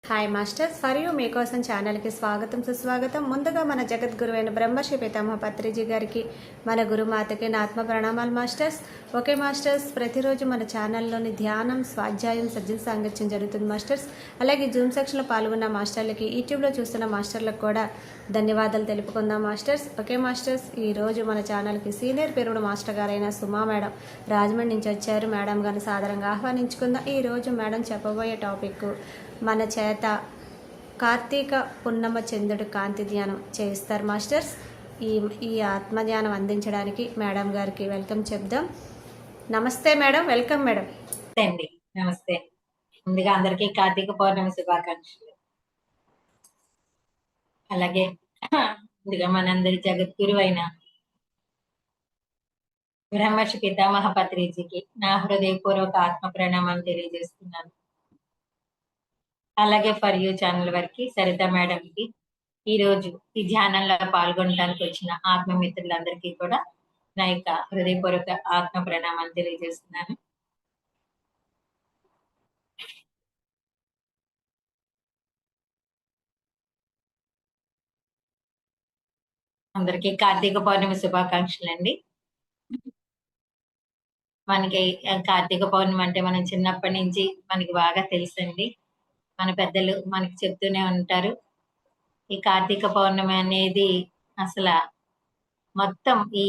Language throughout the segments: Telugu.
హాయ్ మాస్టర్స్, ఫర్ యూ మీకోసం ఛానల్కి స్వాగతం సుస్వాగతం. ముందుగా మన జగద్గురువైన బ్రహ్మర్షి పితామహ పత్రిజీ గారికి, మన గురుమాతకి నా ఆత్మ ప్రణామాలు మాస్టర్స్. ఓకే మాస్టర్స్, ప్రతిరోజు మన ఛానల్లోని ధ్యానం, స్వాధ్యాయం, సజ్జన సాంగత్యం జరుగుతుంది మాస్టర్స్. అలాగే జూమ్ సెక్షన్లో పాల్గొన్న మాస్టర్లకి, యూట్యూబ్లో చూస్తున్న మాస్టర్లకు కూడా ధన్యవాదాలు తెలుపుకుందాం మాస్టర్స్. ఓకే మాస్టర్స్, ఈరోజు మన ఛానల్కి సీనియర్ పెరుగుడు మాస్టర్ గారైన సుమా మేడం రాజమండ్రి నుంచి వచ్చారు. మేడం గారిని సాదరంగా ఆహ్వానించుకుందాం. ఈరోజు మేడం చెప్పబోయే టాపిక్, మన చేత కార్తీక పున్నమ చంద్రుడి కాంతి ధ్యానం చేయిస్తారు మాస్టర్స్. ఈ ఆత్మధ్యానం అందించడానికి మేడం గారికి వెల్కమ్ చెప్దాం. నమస్తే మేడం, వెల్కమ్ మేడం. అండి, నమస్తే. ముందుగా అందరికీ కార్తీక పౌర్ణమి శుభాకాంక్షలు. అలాగే ముందుగా మనందరి జగద్గురు అయిన బ్రహ్మర్షి పితామహ పత్రిజీకి నా హృదయపూర్వక ఆత్మ ప్రణామం తెలియజేస్తున్నాను. అలాగే ఫర్ యూ ఛానల్ వారికి, సరిత మేడంకి, ఈ రోజు ఈ ధ్యానంలో పాల్గొనడానికి వచ్చిన ఆత్మమిత్రులందరికీ కూడా నా యొక్క హృదయపూర్వక ఆత్మ ప్రణామం తెలియజేస్తున్నాను. అందరికీ కార్తీక పౌర్ణమి శుభాకాంక్షలు అండి. మనకి కార్తీక పౌర్ణమి అంటే మనం చిన్నప్పటి నుంచి మనకి బాగా తెలుసండి. మన పెద్దలు మనకి చెప్తూనే ఉంటారు. ఈ కార్తీక పౌర్ణమి అనేది అసలు మొత్తం ఈ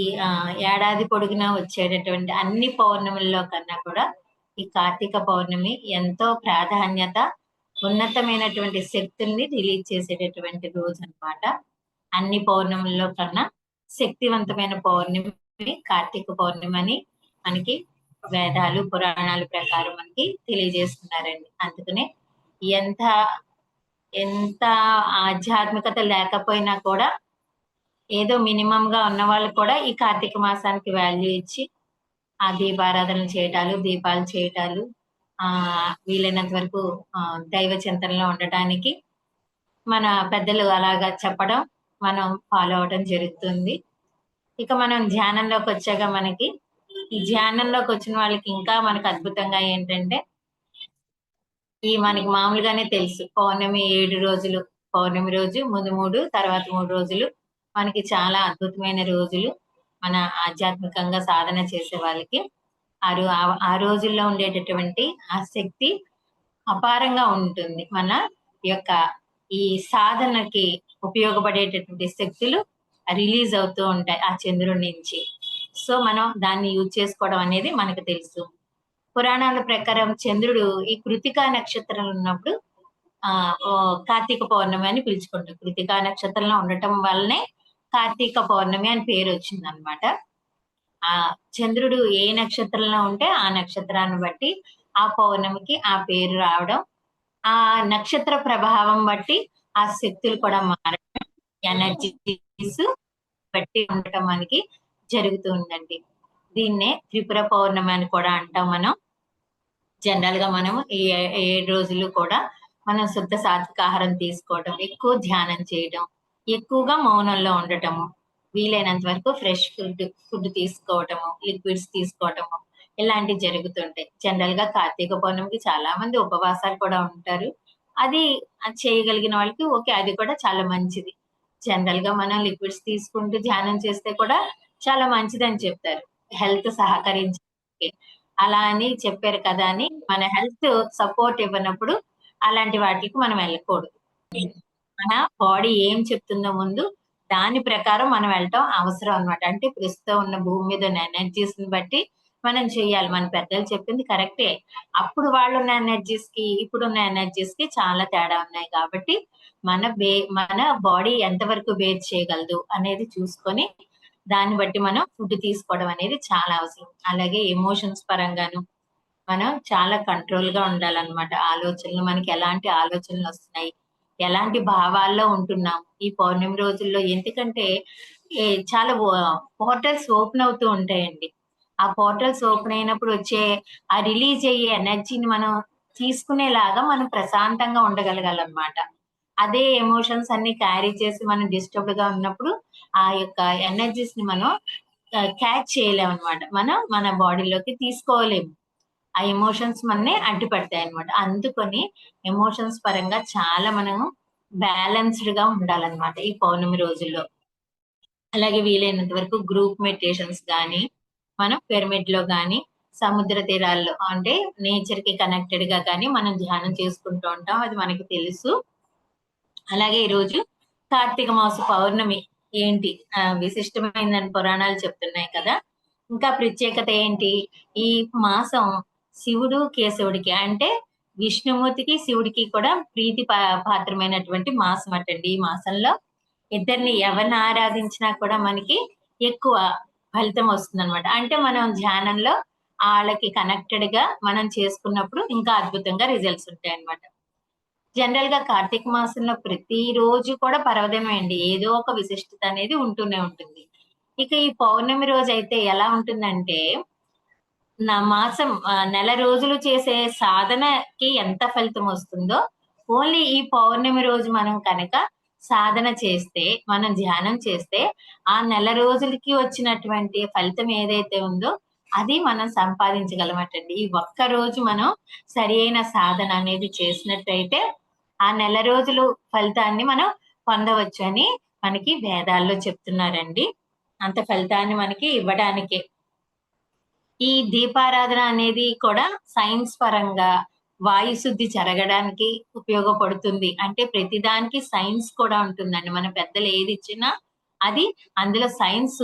ఏడాది పొడుగునా వచ్చేటటువంటి అన్ని పౌర్ణముల్లో కన్నా కూడా ఈ కార్తీక పౌర్ణమి ఎంతో ప్రాధాన్యత, ఉన్నతమైనటువంటి శక్తుల్ని రిలీజ్ చేసేటటువంటి రోజు అన్నమాట. అన్ని పౌర్ణముల్లో కన్నా శక్తివంతమైన పౌర్ణమి కార్తీక పౌర్ణమి అని మనకి వేదాలు, పురాణాల ప్రకారం మనకి తెలియజేస్తున్నారండి. అందుకనే ఎంత ఎంత ఆధ్యాత్మికత లేకపోయినా కూడా ఏదో మినిమం గా ఉన్న వాళ్ళు కూడా ఈ కార్తీక మాసానికి వాల్యూ ఇచ్చి ఆ దీపారాధన చేయటాలు, దీపాలు చేయటాలు, వీలైనంత వరకు దైవ చింతనలో ఉండటానికి మన పెద్దలు అలాగా చెప్పడం, మనం ఫాలో అవడం జరుగుతుంది. ఇక మనం ధ్యానంలోకి వచ్చాక ఈ ధ్యానంలోకి వచ్చిన వాళ్ళకి ఇంకా మనకు అద్భుతంగా ఏంటంటే, మనకి మామూలుగానే తెలుసు పౌర్ణమి 7 రోజులు, పౌర్ణమి రోజు ముందు 3, తర్వాత 3 రోజులు మనకి చాలా అద్భుతమైన రోజులు. మన ఆధ్యాత్మికంగా సాధన చేసే వాళ్ళకి ఆ రోజుల్లో ఉండేటటువంటి ఆ శక్తి అపారంగా ఉంటుంది. మన యొక్క ఈ సాధనకి ఉపయోగపడేటటువంటి శక్తులు రిలీజ్ అవుతూ ఉంటాయి ఆ చంద్రుడి నుంచి. సో మనం దాన్ని యూజ్ చేసుకోవడం అనేది మనకు తెలుసు. పురాణాల ప్రకారం చంద్రుడు ఈ కృతికా నక్షత్రం ఉన్నప్పుడు కార్తీక పౌర్ణమి అని పిలుచుకుంటాం. కృతికా నక్షత్రంలో ఉండటం వల్లనే కార్తీక పౌర్ణమి అని పేరు వచ్చిందనమాట. ఆ చంద్రుడు ఏ నక్షత్రంలో ఉంటే ఆ నక్షత్రాన్ని బట్టి ఆ పౌర్ణమికి ఆ పేరు రావడం, ఆ నక్షత్ర ప్రభావం బట్టి ఆ శక్తులు కూడా మారడం, ఎనర్జీస్ బట్టి ఉండటం మనకి జరుగుతూ ఉందండి. దీన్నే త్రిపుర పౌర్ణమి అని కూడా అంటాం మనం. జనరల్ గా మనం ఈ 7 రోజులు కూడా మనం శుద్ధ సాత్విక ఆహారం తీసుకోవడం, ఎక్కువ ధ్యానం చేయడం, ఎక్కువగా మౌనంలో ఉండటము, వీలైనంత వరకు ఫ్రెష్ ఫుడ్ తీసుకోవటము, లిక్విడ్స్ తీసుకోవటము, ఇలాంటివి జరుగుతుంటాయి. జనరల్ గా కార్తీక పౌర్ణమికి చాలా మంది ఉపవాసాలు కూడా ఉంటారు. అది చేయగలిగిన వాళ్ళకి ఓకే, అది కూడా చాలా మంచిది. జనరల్ గా మనం లిక్విడ్స్ తీసుకుంటూ ధ్యానం చేస్తే కూడా చాలా మంచిదని చెప్తారు, హెల్త్ సహకరించి. అలా అని చెప్పారు కదా అని మన హెల్త్ సపోర్ట్ ఇవ్వనప్పుడు అలాంటి వాటికి మనం వెళ్ళకూడదు. మన బాడీ ఏం చెప్తుందో ముందు దాని ప్రకారం మనం వెళ్ళటం అవసరం అన్నమాట. అంటే ప్రస్తుతం ఉన్న భూమి మీద ఉన్న ఎనర్జీస్ ని బట్టి మనం చెయ్యాలి. మన పెద్దలు చెప్పింది కరెక్టే. అప్పుడు వాళ్ళున్న ఎనర్జీస్ కి ఇప్పుడున్న ఎనర్జీస్ కి చాలా తేడా ఉన్నాయి. కాబట్టి మన బాడీ ఎంతవరకు బేర్ చేయగలదు అనేది చూసుకొని దాన్ని బట్టి మనం ఫుడ్ తీసుకోవడం అనేది చాలా అవసరం. అలాగే ఎమోషన్స్ పరంగాను మనం చాలా కంట్రోల్ గా ఉండాలన్నమాట. ఆలోచనలు, మనకి ఎలాంటి ఆలోచనలు వస్తున్నాయి, ఎలాంటి భావాల్లో ఉంటున్నాం ఈ పౌర్ణమి రోజుల్లో. ఎందుకంటే చాలా పోర్టల్స్ ఓపెన్ అవుతూ ఉంటాయండి. ఆ పోర్టల్స్ ఓపెన్ అయినప్పుడు వచ్చే ఆ రిలీజ్ అయ్యే ఎనర్జీని మనం తీసుకునేలాగా మనం ప్రశాంతంగా ఉండగలగాలన్నమాట. అదే ఎమోషన్స్ అన్ని క్యారీ చేసి మనం డిస్టర్బ్డ్ గా ఉన్నప్పుడు ఆ యొక్క ఎనర్జీస్ ని మనం క్యాచ్ చేయలేము అనమాట. మనం మన బాడీలోకి తీసుకోలేము. ఆ ఎమోషన్స్ మనని అడ్డుపడతాయి అన్నమాట. అందుకని ఎమోషన్స్ పరంగా చాలా మనము బ్యాలెన్స్డ్ గా ఉండాలన్నమాట ఈ పౌర్ణమి రోజుల్లో. అలాగే వీలైనంత వరకు గ్రూప్ మెడిటేషన్స్ గానీ, మనం పిరమిడ్ లో గానీ, సముద్ర తీరాల్లో అంటే నేచర్ కి కనెక్టెడ్ గా కానీ మనం ధ్యానం చేసుకుంటూ ఉంటాం. అది మనకి తెలుసు. అలాగే ఈరోజు కార్తీక మాస పౌర్ణమి ఏంటి విశిష్టమైనదని పురాణాలు చెప్తున్నాయి కదా. ఇంకా ప్రత్యేకత ఏంటి? ఈ మాసం శివుడు కేశవుడికి అంటే విష్ణుమూర్తికి శివుడికి కూడా ప్రీతి పాత్రమైనటువంటి మాసం అటండి. ఈ మాసంలో ఇద్దరిని ఎవరిని ఆరాధించినా కూడా మనకి ఎక్కువ ఫలితం వస్తుందన్నమాట. అంటే మనం ధ్యానంలో ఆళ్ళకి కనెక్టెడ్ గా మనం చేసుకున్నప్పుడు ఇంకా అద్భుతంగా రిజల్ట్స్ ఉంటాయన్నమాట. జనరల్ గా కార్తీక మాసంలో ప్రతిరోజు కూడా పర్వదినమే అండి. ఏదో ఒక విశిష్టత అనేది ఉంటూనే ఉంటుంది. ఇక ఈ పౌర్ణమి రోజైతే ఎలా ఉంటుందంటే, నెల రోజులు చేసే సాధనకి ఎంత ఫలితం వస్తుందో, ఓన్లీ ఈ పౌర్ణమి రోజు మనం కనుక సాధన చేస్తే, మనం ధ్యానం చేస్తే, ఆ నెల రోజులకి వచ్చినటువంటి ఫలితం ఏదైతే ఉందో, అది మనం సంపాదించగలమటండి. ఈ ఒక్క రోజు మనం సరి అయిన సాధన అనేది చేసినట్టయితే, ఆ నెల రోజులు ఫలితాన్ని మనం పొందవచ్చు అని మనకి వేదాల్లో చెప్తున్నారండి. అంత ఫలితాన్ని మనకి ఇవ్వడానికే. ఈ దీపారాధన అనేది కూడా సైన్స్ పరంగా వాయు శుద్ధి జరగడానికి ఉపయోగపడుతుంది. అంటే ప్రతిదానికి సైన్స్ కూడా ఉంటుందండి. మన పెద్దలు ఏది ఇచ్చినా అది అందులో సైన్స్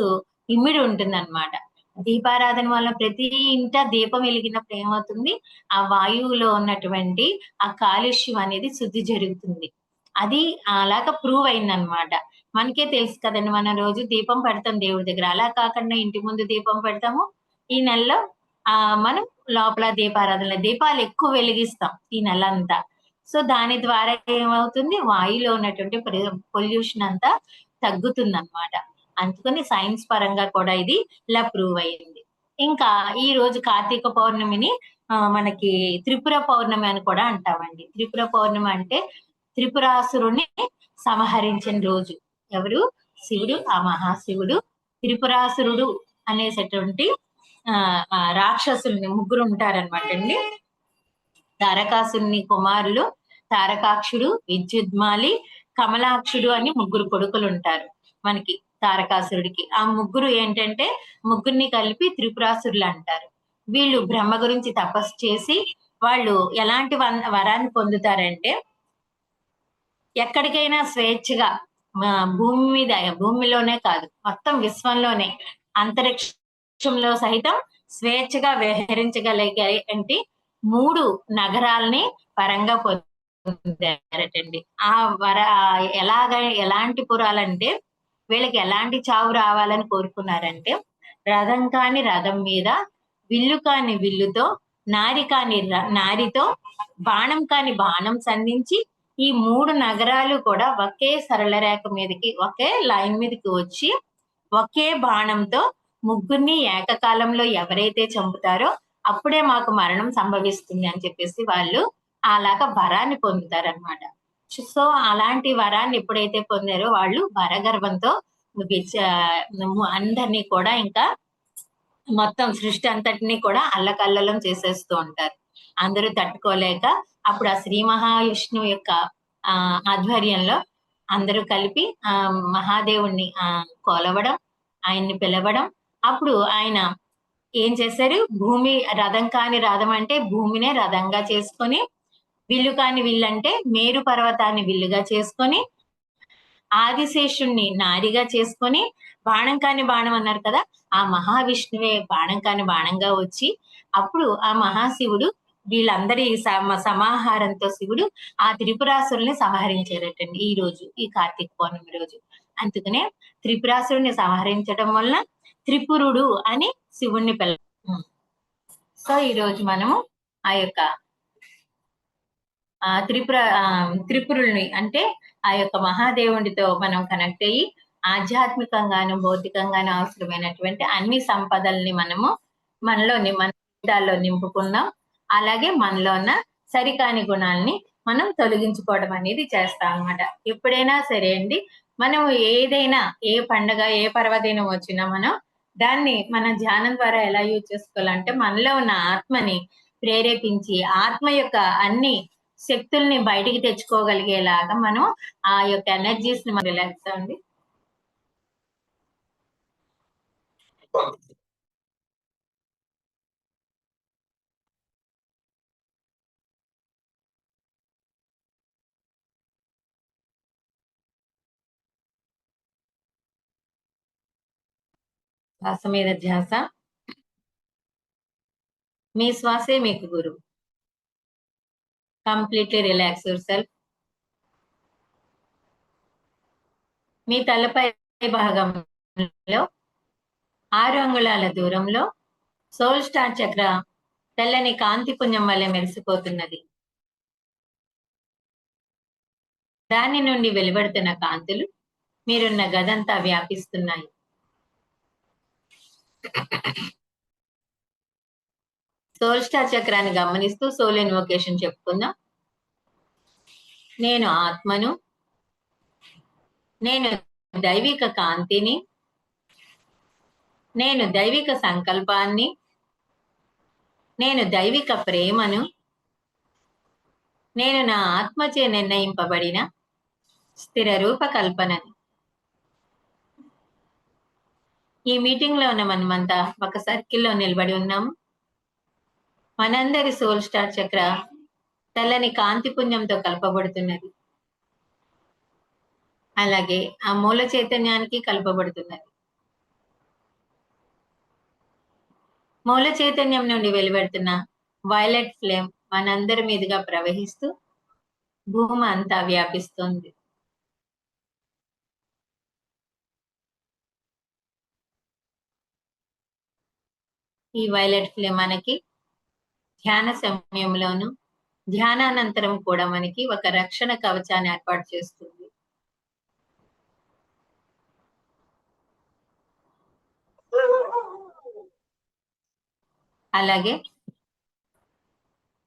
ఇమిడి ఉంటుందన్నమాట. దీపారాధన వల్ల ప్రతి ఇంట దీపం వెలిగినప్పుడు ఏమవుతుంది? ఆ వాయువులో ఉన్నటువంటి ఆ కాలుష్యం అనేది శుద్ధి జరుగుతుంది. అది అలాగా ప్రూవ్ అయిందన్నమాట. మనకే తెలుసు కదండీ! మనం రోజు దీపం పెడతాం దేవుడి దగ్గర. అలా కాకుండా ఇంటి ముందు దీపం పెడతాము. ఈ నెలలో మనం లోపల దీపాలు ఎక్కువ వెలిగిస్తాం ఈ నెలంతా. సో, దాని ద్వారా ఏమవుతుంది? వాయువులో ఉన్నటువంటి పొల్యూషన్ అంతా తగ్గుతుందన్నమాట. అందుకని సైన్స్ పరంగా కూడా ఇది ఇలా ప్రూవ్ అయింది. ఇంకా ఈ రోజు కార్తీక పౌర్ణమిని మనకి త్రిపుర పౌర్ణమి అని కూడా అంటామండి. త్రిపుర పౌర్ణమి అంటే త్రిపురాసురుడిని సంహరించిన రోజు. ఎవరు? శివుడు. ఆ మహాశివుడు త్రిపురాసురుడు అనేసేటువంటి రాక్షసుల్ని ముగ్గురు ఉంటారనమాటండి. తారకాసురుని కుమారులు తారకాక్షుడు, విద్యుద్మాలి, కమలాక్షుడు అని ముగ్గురు కొడుకులు ఉంటారు మనకి తారకాసురుడికి. ఆ ముగ్గురు ఏంటంటే ముగ్గురిని కలిపి త్రిపురాసురులు అంటారు. వీళ్ళు బ్రహ్మ గురించి తపస్సు చేసి వాళ్ళు ఎలాంటి వరాన్ని పొందుతారంటే, ఎక్కడికైనా స్వేచ్ఛగా భూమిలోనే కాదు మొత్తం విశ్వంలోనే అంతరిక్షంలో సహితం స్వేచ్ఛగా విహరించగలిగే 3 నగరాల్ని పరంగా పొందారటండి. ఎలాంటి పురాలంటే వీళ్ళకి ఎలాంటి చావు రావాలని కోరుకున్నారంటే, రథం కాని రథం మీద, విల్లు కాని విల్లుతో, నారి కాని నారితో, బాణం కాని బాణం సంధించి ఈ 3 నగరాలు కూడా ఒకే సరళ రేఖ మీదకి, ఒకే లైన్ మీదకి వచ్చి, ఒకే బాణంతో ముగ్గురిని ఏకకాలంలో ఎవరైతే చంపుతారో అప్పుడే మాకు మరణం సంభవిస్తుంది అని చెప్పేసి వాళ్ళు అలాగా వరాన్ని పొందుతారనమాట. సో, అలాంటి వరాన్ని ఎప్పుడైతే పొందారో వాళ్ళు వరగర్వంతో అందరినీ కూడా ఇంకా మొత్తం సృష్టి అంతటిని కూడా అల్లకల్లోలం చేసేస్తూ ఉంటారు. అందరూ తట్టుకోలేక అప్పుడు ఆ శ్రీ మహావిష్ణువు యొక్క ఆధ్వర్యంలో అందరూ కలిపి మహాదేవుణ్ణి కొలవడం, ఆయన్ని పిలవడం. అప్పుడు ఆయన ఏం చేశారు? భూమి రథం కాని రథం అంటే భూమినే రథంగా చేసుకొని, విల్లు కాని విల్లంటే మేరు పర్వతాన్ని విల్లుగా చేసుకొని, ఆదిశేషుణ్ణి నారిగా చేసుకొని, బాణం కాని బాణం అన్నారు కదా, ఆ మహావిష్ణువే బాణం కాని బాణంగా వచ్చి, అప్పుడు ఆ మహాశివుడు వీళ్ళందరి సమాహారంతో శివుడు ఆ త్రిపురాసురుల్ని సంహరించారటండి ఈ రోజు, ఈ కార్తీక పౌర్ణమి రోజు. అందుకనే త్రిపురాసురుని సంహరించడం వల్ల త్రిపురుడు అని శివుణ్ణి సో, ఈ రోజు మనము ఆ యొక్క త్రిపురుల్ని అంటే ఆ యొక్క మహాదేవుడితో మనం కనెక్ట్ అయ్యి ఆధ్యాత్మికంగాను, భౌతికంగాను అవసరమైనటువంటి అన్ని సంపదల్ని మనము మన జీవితాల్లో నింపుకుందాం. అలాగే మనలో ఉన్న సరికాని గుణాల్ని మనం తొలగించుకోవడం అనేది చేస్తాం అన్నమాట. ఎప్పుడైనా సరే అండి, మనం ఏదైనా ఏ పండగ, ఏ పర్వదినం వచ్చినా మనం దాన్ని మన ధ్యానం ద్వారా ఎలా యూజ్ చేసుకోవాలంటే, మనలో ఉన్న ఆత్మని ప్రేరేపించి ఆత్మ యొక్క అన్ని శక్తుల్ని బయటికి తెచ్చుకోగలిగేలాగా మనం ఆ యొక్క ఎనర్జీస్ ని రిలాక్స్ అండి. శ్వాస మీద ధ్యాస. మీ శ్వాసే మీకు గురువు. Completely relax yourself. మీ తలపై భాగంలో 6 అంగుళాల దూరంలో సోల్ స్టార్ చక్ర తెల్లని కాంతి పుంజం వలె మెరిసిపోతున్నది. దాని నుండి వెలువడుతున్న కాంతులు మీరున్న గదంతా వ్యాపిస్తున్నాయి. సోల్ స్టార్ చక్రాన్ని గమనిస్తూ సోల్ ఇన్వొకేషన్ చెప్పుకుందాం. నేను ఆత్మను, నేను దైవిక కాంతిని, నేను దైవిక సంకల్పాన్ని, నేను దైవిక ప్రేమను, నేను నా ఆత్మచే నిర్ణయింపబడిన స్థిర రూప కల్పనని. ఈ మీటింగ్ లో ఉన్న మనమంతా ఒక సర్కిల్లో నిలబడి ఉన్నాము. మనందరి సోల్ స్టార్ చక్ర తెల్లని కాంతి పుంజంతో కలపబడుతున్నది. అలాగే ఆ మూల చైతన్యానికి కలపబడుతున్నది. మూల చైతన్యం నుండి వెలువడుతున్న వైలెట్ ఫ్లేమ్ మనందరి మీదుగా ప్రవహిస్తూ భూమి అంతా వ్యాపిస్తుంది. ఈ వైలెట్ ఫ్లేమ్ మనకి ధ్యాన సమయంలోను ధ్యానానంతరం కూడా మనకి ఒక రక్షణ కవచాన్ని ఏర్పాటు చేస్తుంది. అలాగే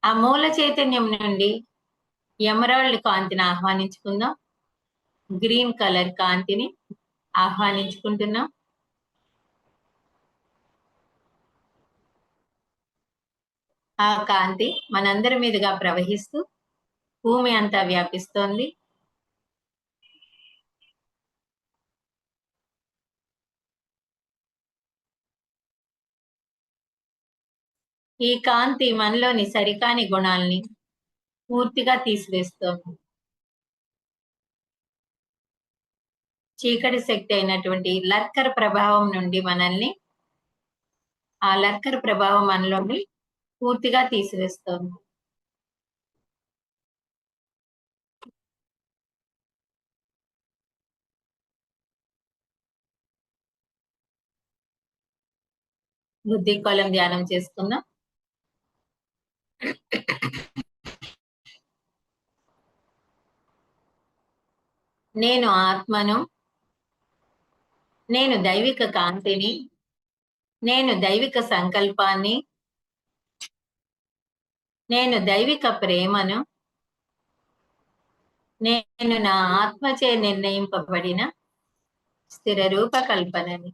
ఆ మూల చైతన్యం నుండి ఎమరాల్డ్ కాంతిని ఆహ్వానించుకుందాం. గ్రీన్ కలర్ కాంతిని ఆహ్వానించుకుంటున్నాం. ఆ కాంతి మనందరి మీదుగా ప్రవహిస్తూ భూమి అంతా వ్యాపిస్తోంది. ఈ కాంతి మనలోని సరికాని గుణాల్ని పూర్తిగా తీసివేస్తోంది. చీకటి శక్తి అయినటువంటి లర్కర్ ప్రభావం నుండి మనల్ని, ఆ లర్కర్ ప్రభావం మనలోని పూర్తిగా తీసివేస్తోంది. బుద్ధి కోలం ధ్యానం చేసుకుందాం. నేను ఆత్మను, నేను దైవిక కాంతిని, నేను దైవిక సంకల్పాన్ని, నేను దైవిక ప్రేమను, నేను నా ఆత్మచే నిర్ణయింపబడిన స్థిర రూప కల్పనని.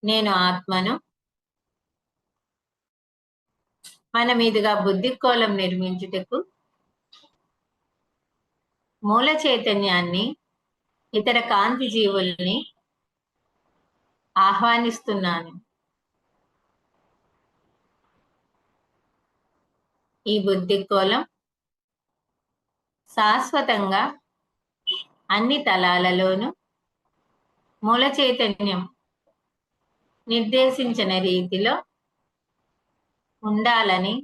నేను ఆత్మను, మన మీదుగా బుద్ధి కోలం నిర్మించుటకు మూల చైతన్యాన్ని, ఇతర కాంతి జీవుల్ని ఆహ్వానిస్తున్నాను. ఈ బుద్ధి కోలం శాశ్వతంగా అన్ని తలాలలోనూ మూల చైతన్యం నిర్దేశించిన రీతిలో ఉండాలని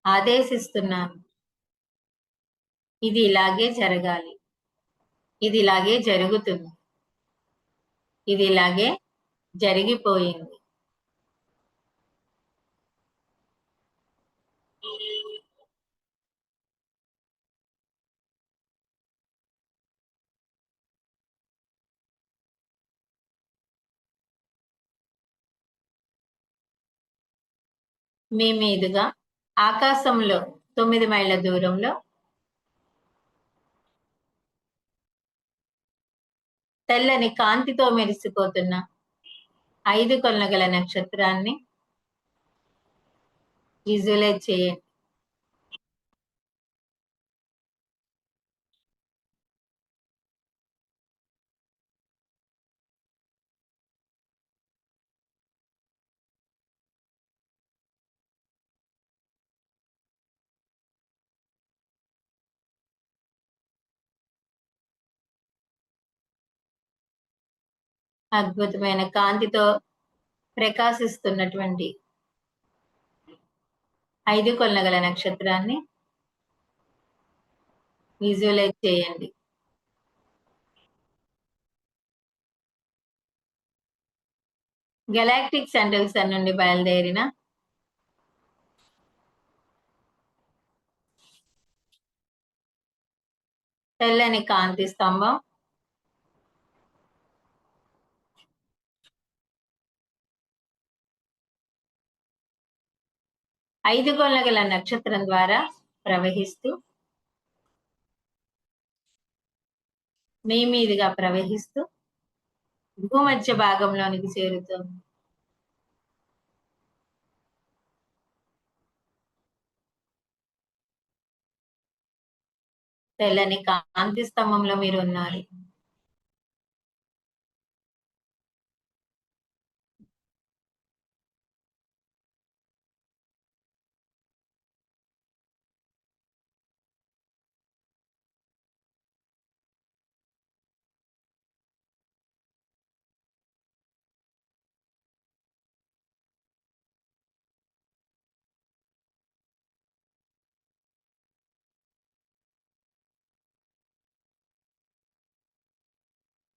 ఆదేశిస్తున్నాను. ఇది ఇలాగే జరగాలి. ఇది ఇలాగే జరుగుతుంది. ఇది ఇలాగే జరిగిపోయింది. మీ మీదుగా ఆకాశంలో 9 మైళ్ళ దూరంలో తెల్లని కాంతితో మెరిసిపోతున్న 5 కొలనుగల గల నక్షత్రాన్ని విజువలైజ్ చేయండి. అద్భుతమైన కాంతితో ప్రకాశిస్తున్నటువంటి 5 కొలనుగల గల నక్షత్రాన్ని విజువలైజ్ చేయండి. గెలాక్టిక్ సెంట్రల్ సన్ నుండి బయలుదేరిన తెల్లని కాంతి స్తంభం ఐదు కొలనుగల గల నక్షత్రం ద్వారా ప్రవహిస్తూ మీ మీదుగా ప్రవహిస్తూ భూమధ్య భాగంలోనికి చేరుతుంది. తెల్లని కాంతి స్తంభంలో మీరు ఉన్నారు.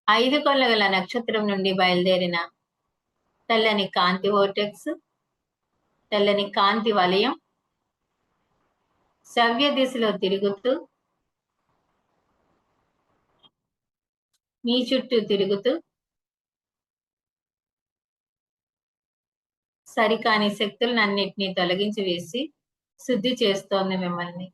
ఐదు కొలనుగల గల నక్షత్రం నుండి బయలుదేరిన తెల్లని కాంతి వోర్టెక్స్, తెల్లని కాంతి వలయం సవ్య దిశలో తిరుగుతూ మీ చుట్టూ తిరుగుతూ సరికాని శక్తులన్నిటినీ తొలగించి వేసి శుద్ధి చేస్తోంది మిమ్మల్ని.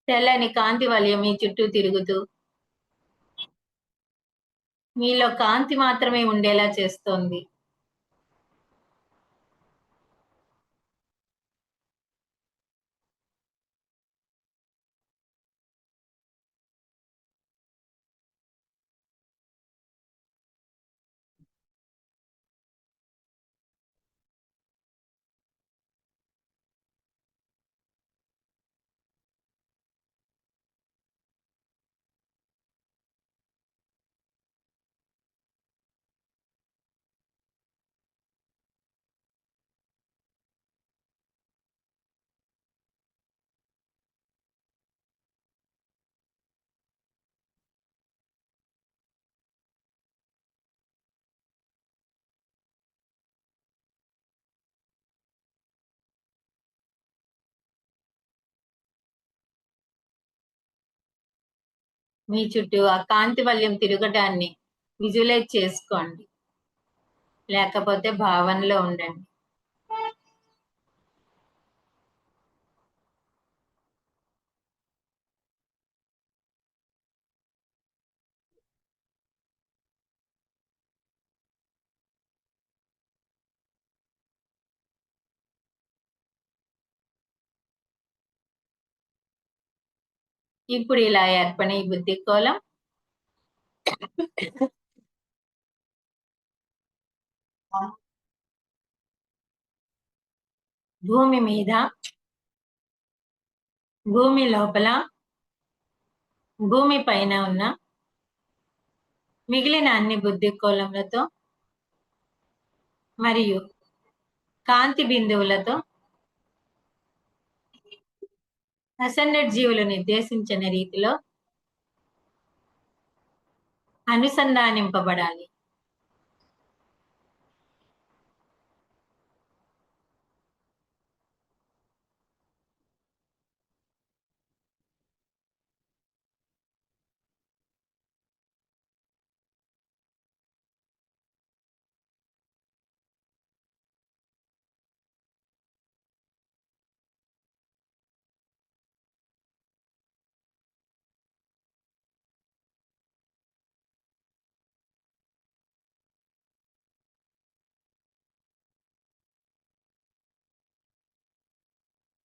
తెల్లని కాంతి వలయం మీ చుట్టూ తిరుగుతూ మీలో కాంతి మాత్రమే ఉండేలా చేస్తోంది. మీ చుట్టూ ఆ కాంతి వలయం తిరగటాన్ని విజువలైజ్ చేసుకోండి, లేకపోతే భావనలో ఉండండి. ఇప్పుడు ఇలా ఏర్పడిన ఈ బుద్ధి కోలం భూమి మీద, భూమి లోపల, భూమి పైన ఉన్న మిగిలిన అన్ని బుద్ధి కోలములతో మరియు కాంతి బిందువులతో అసెండెడ్ జీవులు నిర్దేశించిన రీతిలో అనుసంధానింపబడాలి.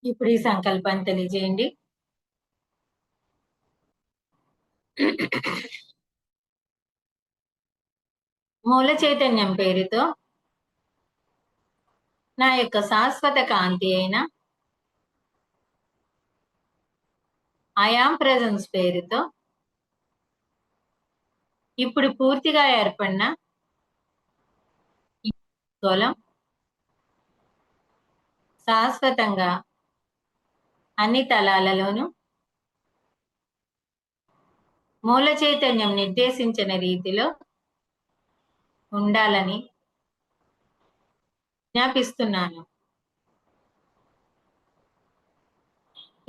ఇప్పుడు ఈ సంకల్పాన్ని తెలియజేయండి. మూల చైతన్యం పేరుతో నా యొక్క శాశ్వత కాంతి అయిన ఐయామ్ ప్రెజెన్స్ పేరుతో ఇప్పుడు పూర్తిగా ఏర్పడిన ఈ గోళం శాశ్వతంగా అన్ని తలాలలోనూ మూల చైతన్యం నిర్దేశించిన రీతిలో ఉండాలని జ్ఞాపిస్తున్నాను.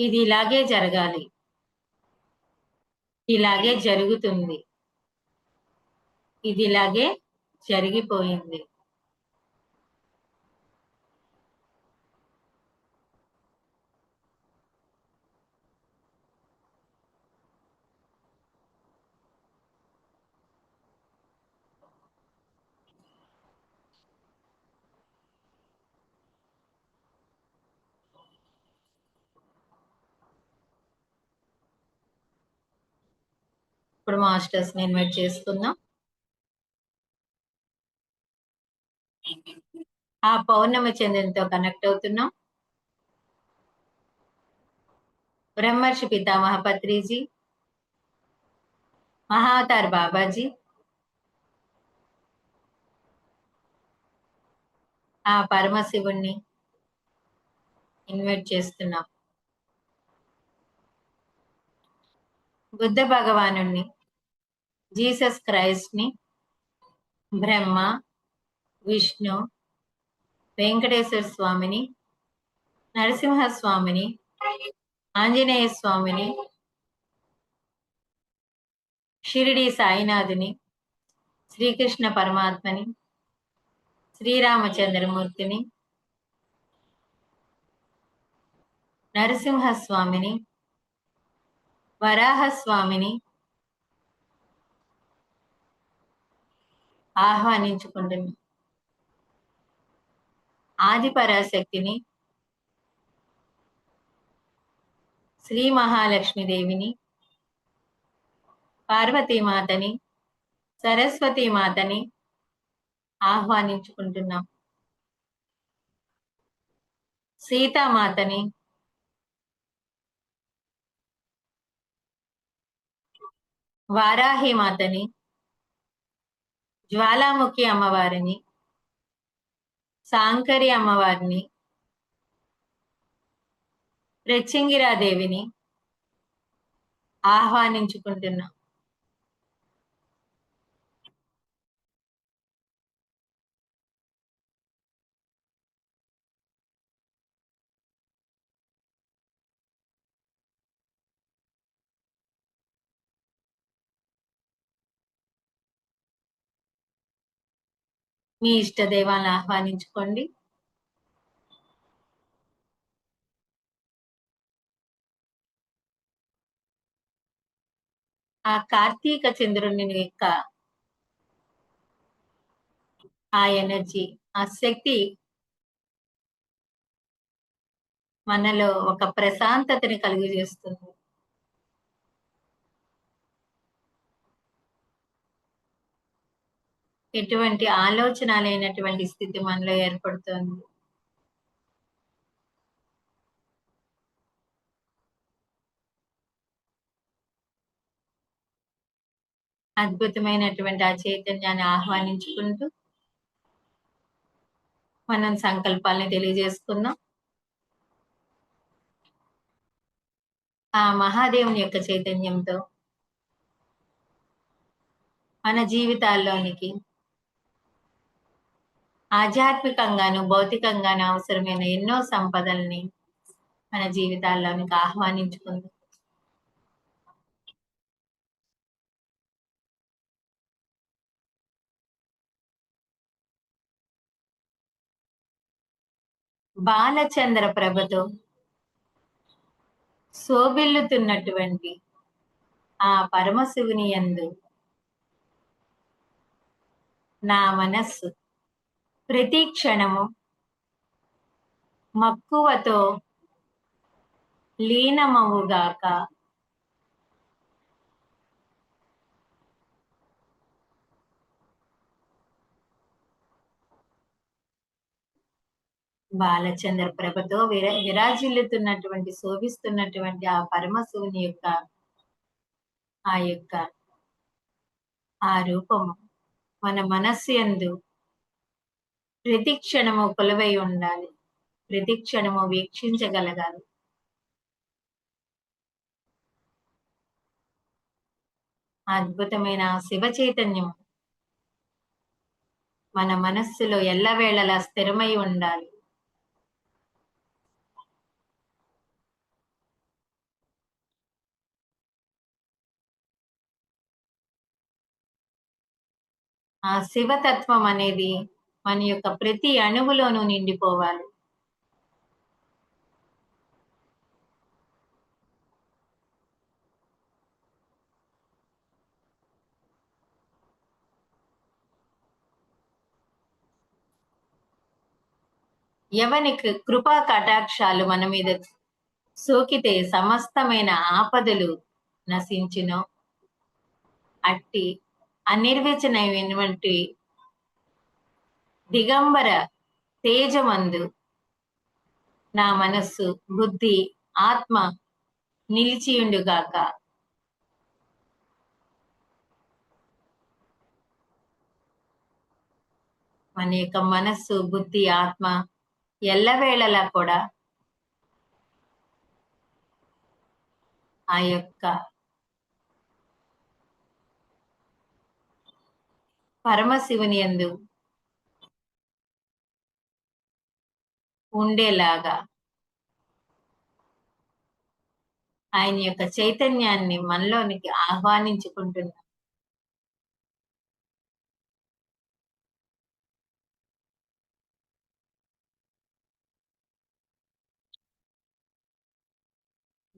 ఇది ఇలాగే జరగాలి, ఇలాగే జరుగుతుంది, ఇది ఇలాగే జరిగిపోయింది. ఇప్పుడు మాస్టర్స్ ని ఇన్వైట్ చేసుకుందాం. ఆ పౌర్ణమి చంద్రునితో కనెక్ట్ అవుతున్నాం. బ్రహ్మర్షి పితామహ పత్రిజీ, మహావతార్ బాబాజీ, ఆ పరమశివుణ్ణి ఇన్వైట్ చేస్తున్నాం. బుద్ధ భగవానుణ్ణి, జీసస్ క్రైస్ట్ ని, బ్రహ్మ, విష్ణు, వెంకటేశ్వర స్వామిని, నరసింహస్వామిని, ఆంజనేయ స్వామిని, షిరిడి సాయినాథుని, శ్రీకృష్ణ పరమాత్మని, శ్రీరామచంద్రమూర్తిని, నరసింహస్వామిని, వరాహస్వామిని ఆహ్వానించుకుంటున్నాం. ఆది పరాశక్తిని, శ్రీ మహాలక్ష్మీదేవిని, పార్వతీమాతని, సరస్వతీమాతని ఆహ్వానించుకుంటున్నాం. సీతామాతని, వారాహి మాతని, జ్వాలాముఖి అమ్మవారిని, సాంకరి అమ్మవారిని, ప్రత్యంగిరాదేవిని ఆహ్వానించుకుంటున్నాం. మీ ఇష్ట దైవాలను ఆహ్వానించుకోండి. ఆ కార్తీక చంద్రుని యొక్క ఆ ఎనర్జీ, ఆ శక్తి మనలో ఒక ప్రశాంతతని కలుగజేస్తుంది. ఎటువంటి ఆలోచన లేనటువంటి స్థితి మనలో ఏర్పడుతుంది. అద్భుతమైనటువంటి ఆ చైతన్యాన్ని ఆహ్వానించుకుంటూ మనం సంకల్పాలని తెలియజేసుకుందాం. ఆ మహాదేవుని యొక్క చైతన్యంతో మన జీవితాల్లోనికి ఆధ్యాత్మికంగాను భౌతికంగాను అవసరమైన ఎన్నో సంపదల్ని మన జీవితాల్లోనికి ఆహ్వానించుకుందాం. బాలచంద్ర ప్రభతో శోభిల్లుతున్నటువంటి ఆ పరమశివుని యందు నా మనస్సు ప్రతి క్షణము మక్కువతో లీనమవుగాక. బాలచంద్ర ప్రభతో విరాజిల్లుతున్నటువంటి శోభిస్తున్నటువంటి ఆ పరమశివుని యొక్క ఆ యొక్క ఆ రూపము మన మనస్సు యందు ప్రతి క్షణము కొలువై ఉండాలి, ప్రతి క్షణము వీక్షించగలగాలి. అద్భుతమైన శివ చైతన్యం మన మనస్సులో ఎల్లవేళలా స్థిరమై ఉండాలి. ఆ శివతత్వం అనేది మన యొక్క ప్రతి అణువులోనూ నిండిపోవాలి. ఎవని కృపా కటాక్షాలు మన మీద సోకితే సమస్తమైన ఆపదలు నశించును. అట్టి అనిర్వచనమైనటువంటి దిగంబర తేజమందు నా మనస్సు, బుద్ధి, ఆత్మ నిలిచియుండుగాక. మన యొక్క మనస్సు, బుద్ధి, ఆత్మ ఎల్లవేళలా కూడా ఆ యొక్క పరమశివుని యందు ఉండేలాగా ఆయన యొక్క చైతన్యాన్ని మనలోనికి ఆహ్వానించుకుంటున్నాం.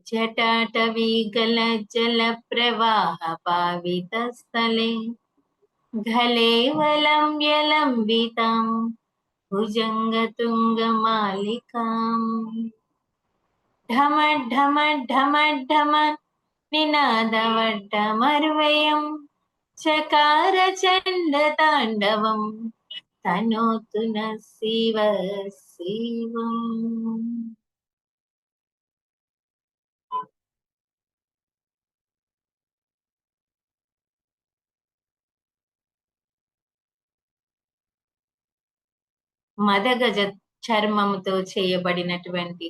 జటాటవీగల జల ప్రవాహ పావిత స్థలే ఘలేవలం యలంబితం భుజంగ తుంగ మాలికాం ఢమ ఢమ ఢమ ఢమ నినాదవడ్డమర్వయం చకార చండ తాండవం తనోతున శివ శివం. మదగజ చర్మముతో చేయబడినటువంటి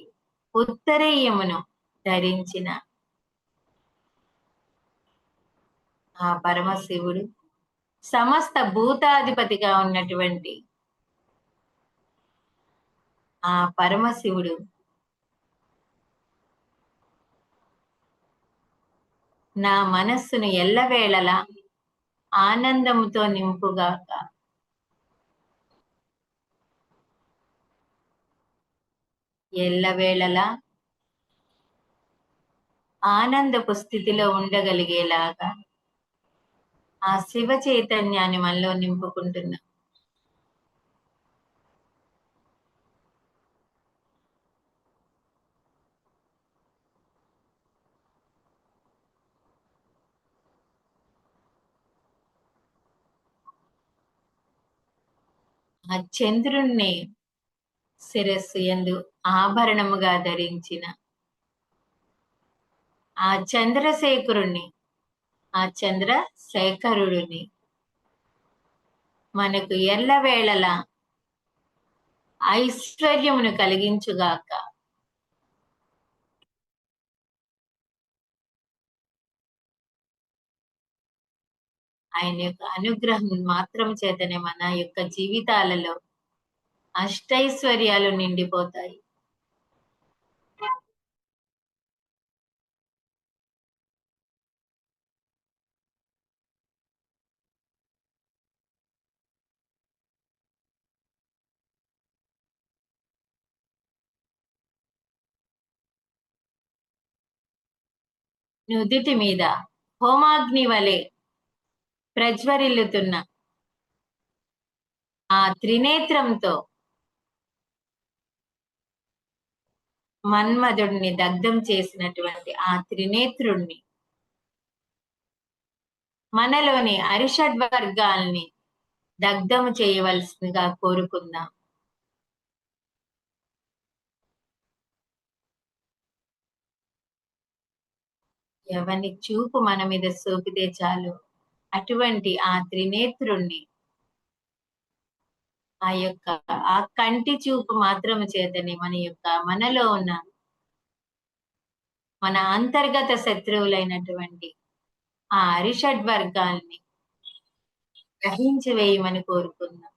ఉత్తరీయమును ధరించిన ఆ పరమశివుడు, సమస్త భూతాధిపతిగా ఉన్నటువంటి ఆ పరమశివుడు నా మనస్సును ఎల్లవేళలా ఆనందముతో నింపుగాక. ఎల్లవేళలా ఆనందపు స్థితిలో ఉండగలిగేలాగా ఆ శివ చైతన్యాన్ని మనలో నింపుకుంటున్నా. ఆ చంద్రుణ్ణి శిరస్సు యందు ఆభరణముగా ధరించిన ఆ చంద్రశేఖరుణ్ణి, ఆ చంద్రశేఖరుడిని మనకు ఎల్లవేళలా ఐశ్వర్యమును కలిగించుగాక. ఆయన యొక్క అనుగ్రహం మాత్రం చేతనే మన యొక్క జీవితాలలో అష్టైశ్వర్యాలు నిండిపోతాయి. నుదిటి మీద హోమాగ్ని వలె ప్రజ్వరిల్లుతున్న ఆ త్రినేత్రంతో మన్మధుడిని దగ్ధం చేసినటువంటి ఆ త్రినేత్రుణ్ణి, మనలోని అరిషడ్వర్గాల్ని దగ్ధము చేయవలసిందిగా కోరుకుందాం. ఎవని చూపు మన మీద సోకితే చాలు అటువంటి ఆ త్రినేత్రుణ్ణి, ఆ కంటి చూపు మాత్రము చేతనే మనలో ఉన్న మన అంతర్గత శత్రువులైనటువంటి ఆ అరిషడ్వర్గాల్ని గ్రహించి వేయమని కోరుకుందాం,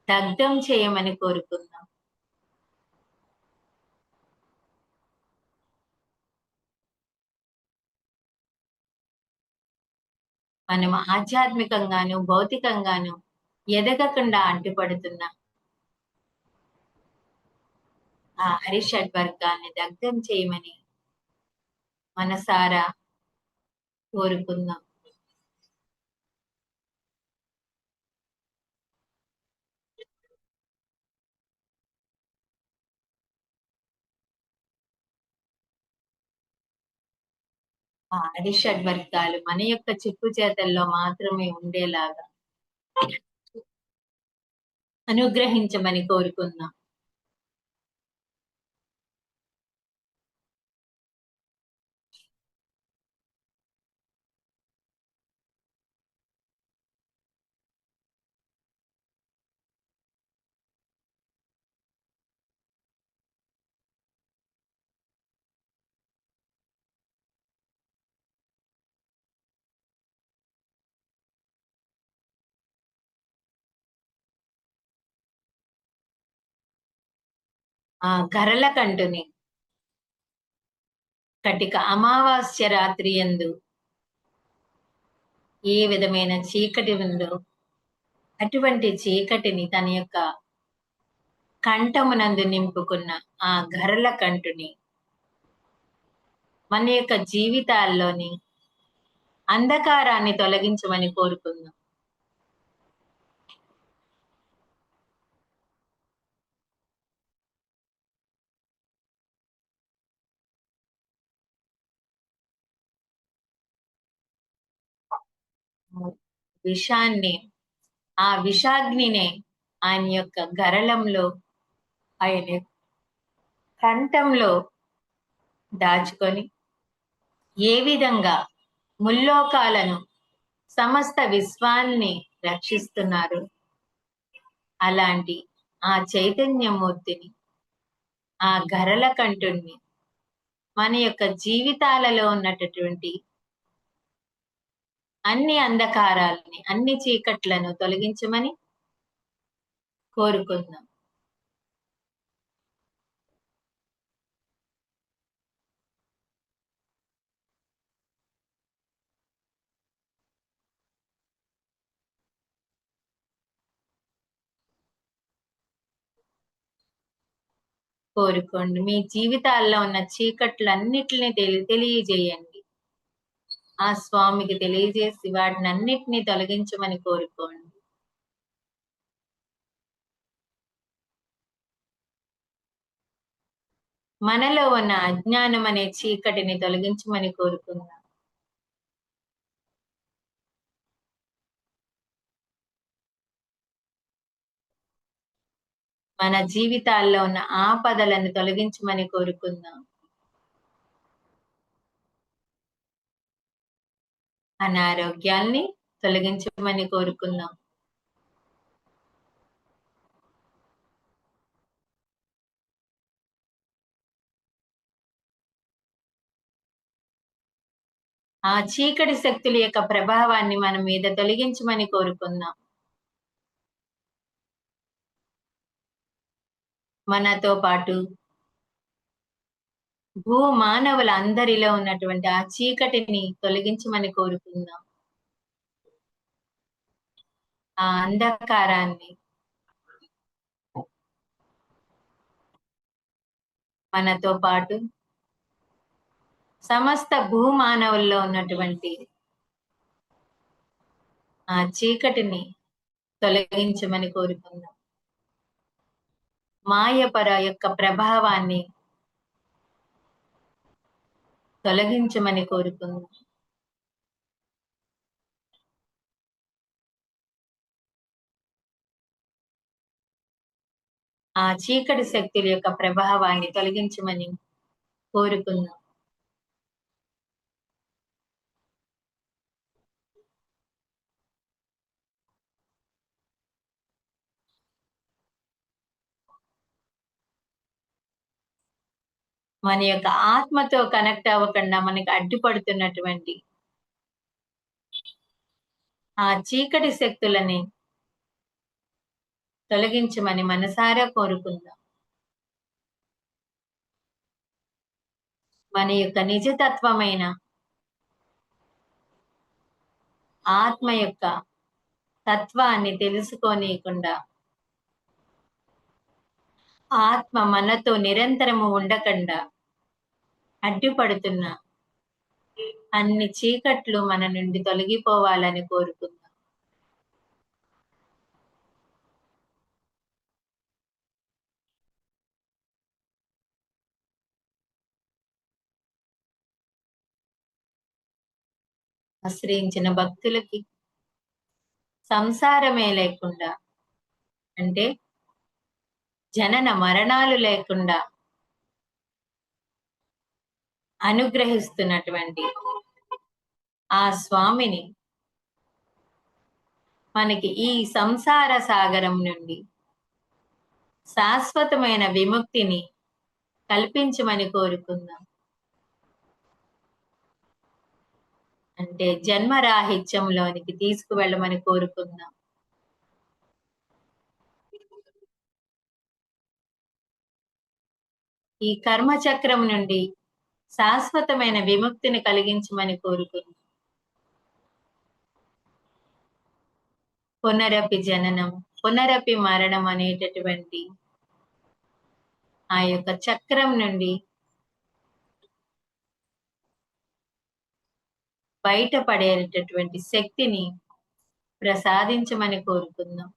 దగ్ధం చేయమని కోరుకుందాం. మనం ఆధ్యాత్మికంగాను భౌతికంగాను ఎదగకుండా అడ్డుపడుతున్న ఆ అరిషడ్వర్గాన్ని దగ్ధం చేయమని మనసారా కోరుకుందాం. ఆ అరిషడ్వర్గాలు మన యొక్క చెప్పు చేతల్లో మాత్రమే ఉండేలాగా అనుగ్రహించమని కోరుకుందాం. ఆ గరళకంఠుని కటిక అమావాస్య రాత్రి యందు ఏ విధమైన చీకటి ఉందో అటువంటి చీకటిని తన యొక్క కంఠమునందు నింపుకున్న ఆ గరళకంఠుని మన యొక్క జీవితాల్లోని అంధకారాన్ని తొలగించమని కోరుకుందాం. విషాన్ని, ఆ విషాగ్నినే ఆయన యొక్క గరళంలో, ఆయన కంఠంలో దాచుకొని ఏ విధంగా ముల్లోకాలను సమస్త విశ్వాన్ని రక్షిస్తున్నారు అలాంటి ఆ చైతన్యమూర్తిని, ఆ గరళకంఠుణ్ణి మన యొక్క జీవితాలలో ఉన్నటువంటి అన్ని అంధకారాలని, అన్ని చీకట్లను తొలగించమని కోరుకుందాం. కోరుకోండి. మీ జీవితాల్లో ఉన్న చీకట్లన్నిటిని తెలియజేయండి. ఆ స్వామికి తెలియజేసి వాటిని అన్నిటినీ తొలగించమని కోరుకోండి. మనలో ఉన్న అజ్ఞానం అనే చీకటిని తొలగించమని కోరుకుందాం. మన జీవితాల్లో ఉన్న ఆపదలను తొలగించమని కోరుకుందాం. అనారోగ్యాల్ని తొలగించమని కోరుకుందాం. ఆ చీకటి శక్తుల యొక్క ప్రభావాన్ని మన మీద తొలగించమని కోరుకుందాం. మనతో పాటు భూమానవుల అందరిలో ఉన్నటువంటి ఆ చీకటిని తొలగించమని కోరుకుందాం. ఆ అంధకారాన్ని మనతో పాటు సమస్త భూమానవుల్లో ఉన్నటువంటి ఆ చీకటిని తొలగించమని కోరుకుందాం. మాయపర యొక్క ప్రభావాన్ని తొలగించమని కోరుకుందాం. ఆ చీకటి శక్తుల యొక్క ప్రభావాన్ని తొలగించమని కోరుకుందాం. మన యొక్క ఆత్మతో కనెక్ట్ అవ్వకుండా మనకి అడ్డుపడుతున్నటువంటి ఆ చీకటి శక్తులని తొలగించమని మనసారా కోరుకుందాం. మన యొక్క నిజతత్వమైన ఆత్మ యొక్క తత్వాన్ని తెలుసుకోనీయకుండా ఆత్మ మనతో నిరంతరము ఉండకుండా అడ్డుపడుతున్న అన్ని చీకట్లు మన నుండి తొలగిపోవాలని కోరుకుందాం. ఆశ్రయించిన భక్తులకి సంసారమే లేకుండా, అంటే జనన మరణాలు లేకుండా అనుగ్రహిస్తున్నటువంటి ఆ స్వామిని మనకి ఈ సంసార సాగరం నుండి శాశ్వతమైన విముక్తిని కల్పించమని కోరుకుందాం. అంటే జన్మరాహిత్యంలోనికి తీసుకువెళ్ళమని కోరుకుందాం. ఈ కర్మ చక్రం నుండి శాశ్వతమైన విముక్తిని కలిగించమని కోరుకుందాం. పునరపి జననం, పునరపి మరణం అనేటటువంటి ఆ యొక్క చక్రం నుండి బయటపడేటటువంటి శక్తిని ప్రసాదించమని కోరుకుందాం.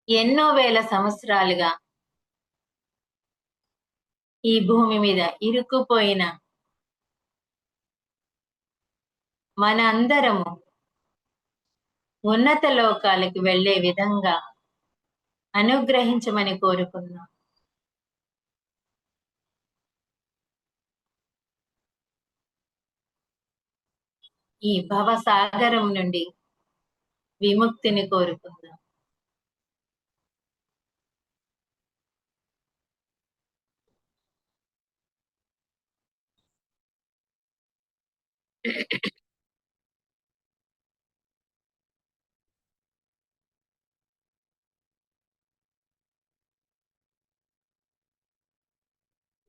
ఎన్నో వేల సంవత్సరాలుగా ఈ భూమి మీద ఇరుక్కుపోయిన మన అందరము ఉన్నత లోకాలకి వెళ్ళే విధంగా అనుగ్రహించమని కోరుకుందాం. ఈ భవసాగరం నుండి విముక్తిని కోరుకుందాం.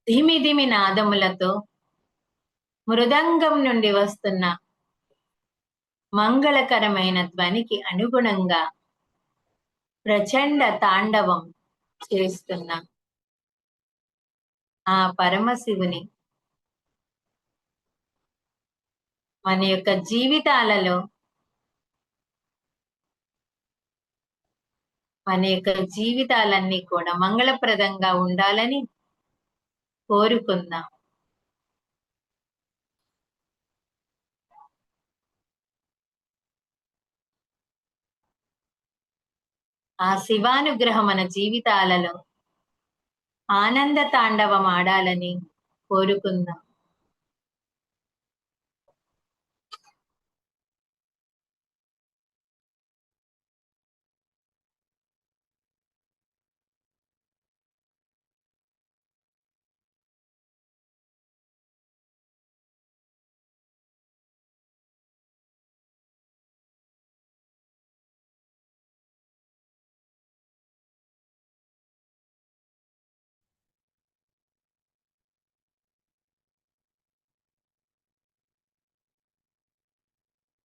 ధిమి ధిమి నాదములతో మృదంగం నుండి వస్తున్న మంగళకరమైన ధ్వనికి అనుగుణంగా ప్రచండ తాండవం చేస్తున్న ఆ పరమశివుని మన యొక్క జీవితాలలో మన యొక్క జీవితాలన్నీ కూడా మంగళప్రదంగా ఉండాలని కోరుకుందాం. ఆ శివానుగ్రహం మన జీవితాలలో ఆనంద తాండవం ఆడాలని కోరుకుందాం.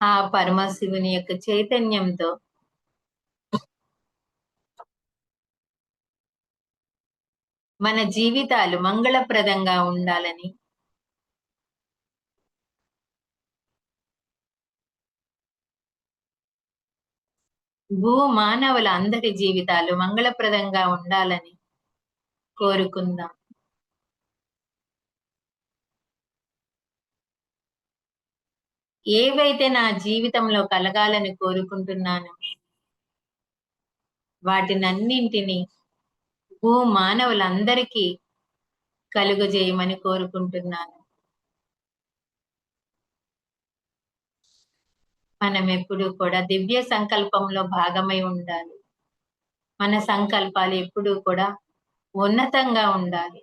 ఆ పరమశివుని యొక్క చైతన్యంతో మన జీవితాలు మంగళప్రదంగా ఉండాలని, మానవుల అందరి జీవితాలు మంగళప్రదంగా ఉండాలని కోరుకుందాం. ఏవైతే నా జీవితంలో కలగాలని కోరుకుంటున్నానో వాటినన్నింటినీ మానవులందరికీ కలుగజేయమని కోరుకుంటున్నాను. మనం ఎప్పుడూ కూడా దివ్య సంకల్పంలో భాగమై ఉండాలి. మన సంకల్పాలు ఎప్పుడూ కూడా ఉన్నతంగా ఉండాలి.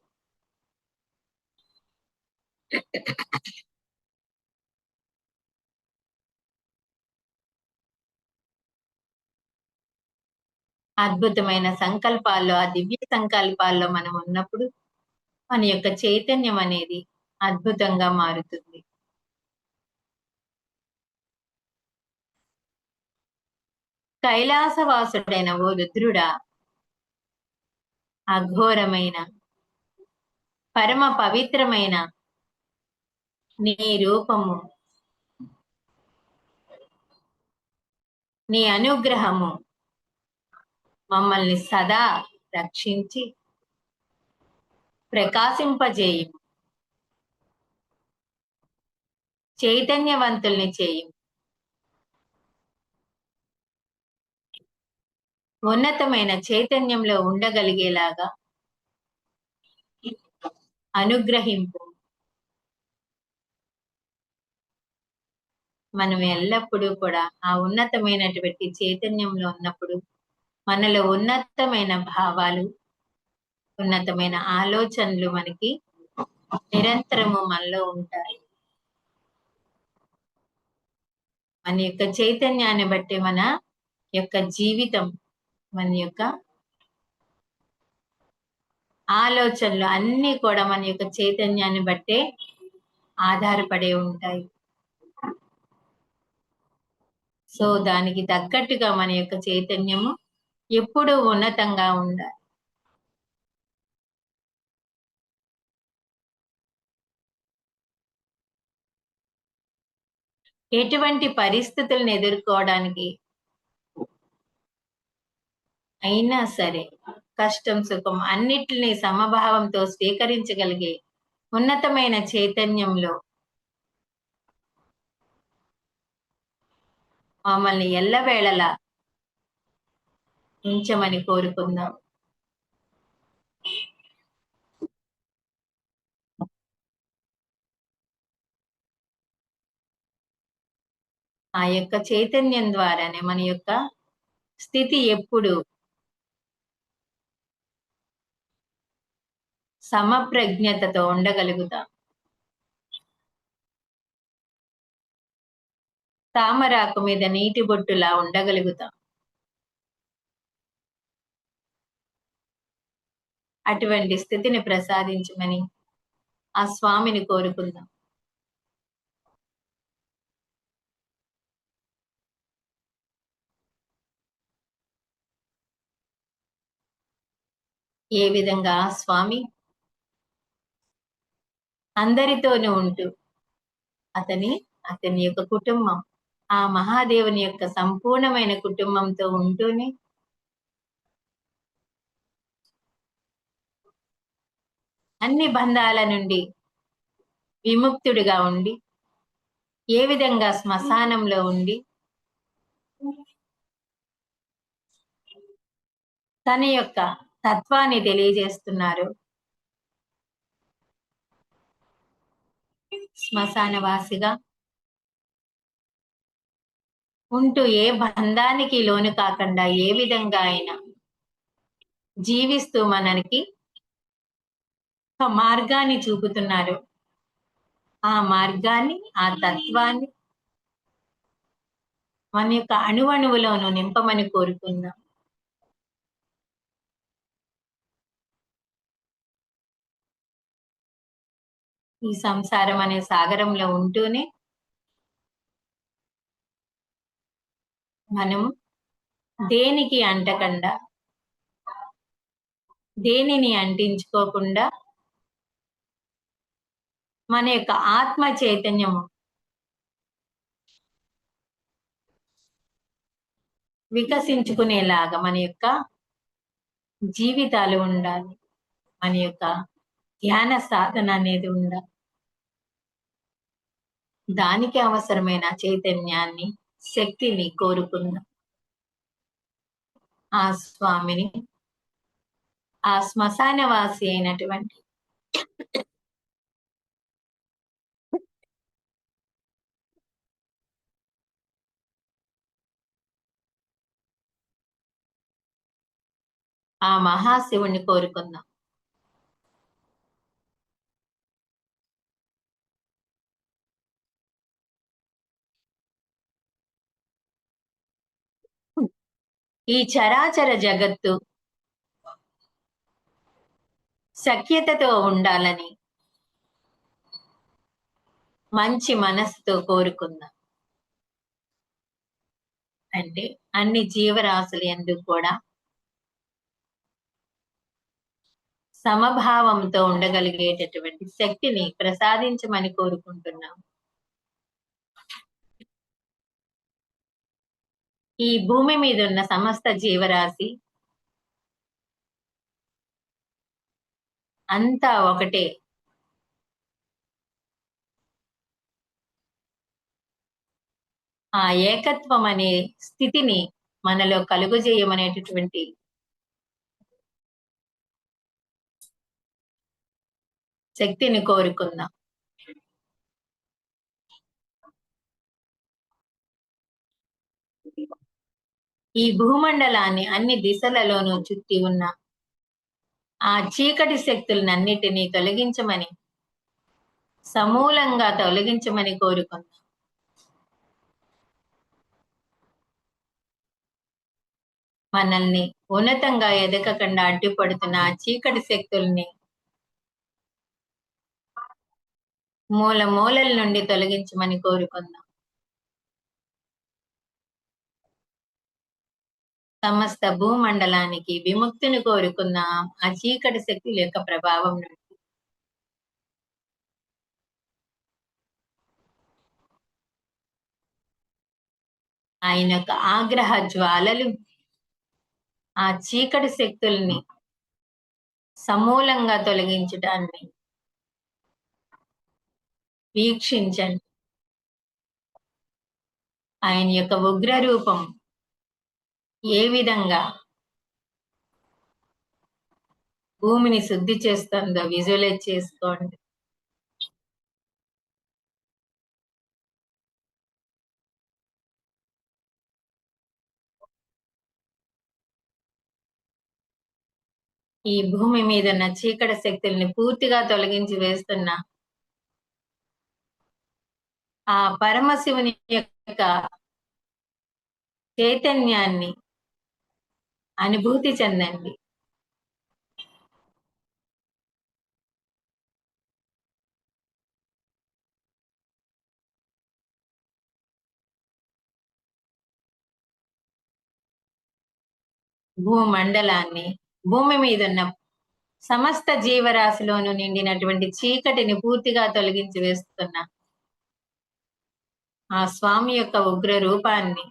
అద్భుతమైన సంకల్పాల్లో, ఆ దివ్య సంకల్పాల్లో మనం ఉన్నప్పుడు మన యొక్క చైతన్యం అనేది అద్భుతంగా మారుతుంది. కైలాసవాసుడైన ఓ రుద్రుడా, అఘోరమైన పరమ పవిత్రమైన నీ రూపము, నీ అనుగ్రహము మమ్మల్ని సదా రక్షించి ప్రకాశింపజేయు, చైతన్యవంతుల్ని చేయు, ఉన్నతమైన చైతన్యంలో ఉండగలిగేలాగా అనుగ్రహింపు. మనం ఎల్లప్పుడూ కూడా ఆ ఉన్నతమైనటువంటి చైతన్యంలో ఉన్నప్పుడు మనలో ఉన్నతమైన భావాలు, ఉన్నతమైన ఆలోచనలు మనకి నిరంతరము మనలో ఉంటాయి. మన యొక్క చైతన్యాన్ని బట్టి మన యొక్క జీవితం, మన యొక్క ఆలోచనలు అన్నీ కూడా మన యొక్క చైతన్యాన్ని బట్టే ఆధారపడే ఉంటాయి. సో దానికి తగ్గట్టుగా మన యొక్క చైతన్యము ఎప్పుడూ ఉన్నతంగా ఉండాలి. ఎటువంటి పరిస్థితులను ఎదుర్కోవడానికి అయినా సరే కష్టం సుఖం అన్నిటిని సమభావంతో స్వీకరించగలిగే ఉన్నతమైన చైతన్యంలో మమ్మల్ని ఎల్లవేళలా ఉంచమని కోరుకుందాం. ఆ యొక్క చైతన్యం ద్వారానే మన యొక్క స్థితి ఎప్పుడు సమప్రజ్ఞతతో ఉండగలుగుతాం. తామరాకు మీద నీటి బొట్టులా ఉండగలుగుతాం. అటువంటి స్థితిని ప్రసాదించమని ఆ స్వామిని కోరుకుందాం. ఏ విధంగా ఆ స్వామి అందరితోనూ ఉంటూ అతని యొక్క కుటుంబం, ఆ మహాదేవుని యొక్క సంపూర్ణమైన కుటుంబంతో ఉంటూనే అన్ని బంధాల నుండి విముక్తుడిగా ఉండి, ఏ విధంగా శ్మశానంలో ఉండి తన యొక్క తత్వాన్ని తెలియజేస్తున్నారు. శ్మశానవాసిగా ఉంటూ ఏ బంధానికి లోను కాకుండా ఏ విధంగా అయినా జీవిస్తూ మనకి ఒక మార్గాన్ని చూపుతున్నారు. ఆ మార్గాన్ని, ఆ తత్వాన్ని మన యొక్క అణువణువులోనూ నింపమని కోరుకుందాం. ఈ సంసారం అనే సాగరంలో ఉంటూనే మనం దేనికి అంటకుండా దేనిని అంటించుకోకుండా మన యొక్క ఆత్మ చైతన్యము వికసించుకునేలాగా మన యొక్క జీవితాలు ఉండాలి. మన యొక్క ధ్యాన సాధన అనేది ఉండాలి. దానికి అవసరమైన చైతన్యాన్ని, శక్తిని కోరుకుందాం. ఆ స్వామిని, ఆ శ్మశానవాసి అయినటువంటి ఆ మహాశివుణ్ణి కోరుకుందాం. ఈ చరాచర జగత్తు సఖ్యతతో ఉండాలని మంచి మనసుతో కోరుకుందాం. అంటే అన్ని జీవరాశులు యందు కూడా సమభావంతో ఉండగలిగేటటువంటి శక్తిని ప్రసాదించమని కోరుకుంటున్నాం. ఈ భూమి మీద ఉన్న సమస్త జీవరాశి అంతా ఒకటే. ఆ ఏకత్వం అనే స్థితిని మనలో కలుగజేయమనేటటువంటి శక్తిని కోరుకుందాం. ఈ భూమండలాన్ని అన్ని దిశలలోనూ చుట్టి ఉన్న ఆ చీకటి శక్తులనన్నిటినీ తొలగించమని, సమూలంగా తొలగించమని కోరుకుందాం. మనల్ని ఉన్నతంగా ఎదగకుండా అడ్డుపడుతున్న ఆ చీకటి శక్తుల్ని మూల మూలల నుండి తొలగించమని కోరుకుందాం. సమస్త భూమండలానికి విముక్తిని కోరుకుందాం ఆ చీకటి శక్తుల యొక్క ప్రభావం నుండి. ఆయన యొక్క ఆగ్రహ జ్వాలలు ఆ చీకటి శక్తుల్ని సమూలంగా తొలగించడాన్ని వీక్షించండి. ఆయన యొక్క ఉగ్ర రూపం ఏ విధంగా భూమిని శుద్ధి చేస్తుందో విజువలైజ్ చేసుకోండి. ఈ భూమి మీద ఉన్న చీకటి శక్తుల్ని పూర్తిగా తొలగించి వేస్తున్న ఆ పరమశివుని యొక్క చైతన్యాన్ని అనుభూతి చెందండి. భూమండలాన్ని, భూమి మీద ఉన్న సమస్త జీవరాశిలోను నిండినటువంటి చీకటిని పూర్తిగా తొలగించి వేస్తున్న ఆ స్వామి యొక్క ఉగ్ర రూపాన్ని